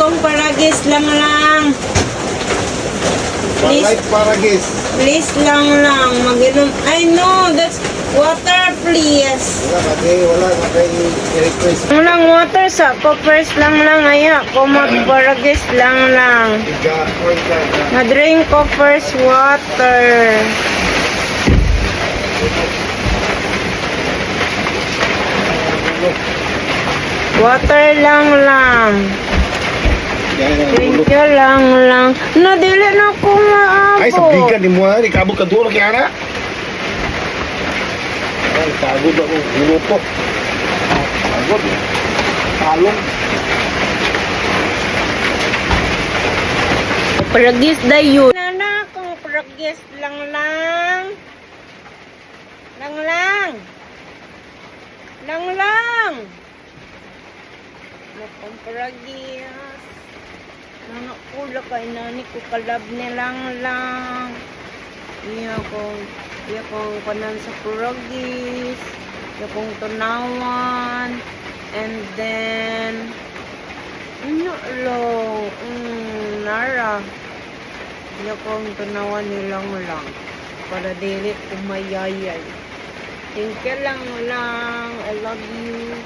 kong paragis lang lang. Please. Light paragis. Please lang. Mag-inom. I know, that's water, please. Wala na kay request. Walang water sa ko. First lang aya. Ko magparagis lang. Ma-drink ko first water. Water lang. Thank you lang. Nadili na ko maabot. Ay, sa bigan ni mo ha. Ikabot ka doon, kaya na. Ay, pagod ako. Minuto. Pagod. Talong. Paragis dayo. Nana, kung paragis lang. Lang. Nakong paragis. Nanak ko, lakay nani ko kalab ni lang. Iya kong kanan sa paragis. Iya kong tunawan. And then, ano lang, nara. Iya kong tunawan nilang lang. Para dilit kumayayay. Thank you lang. I love you.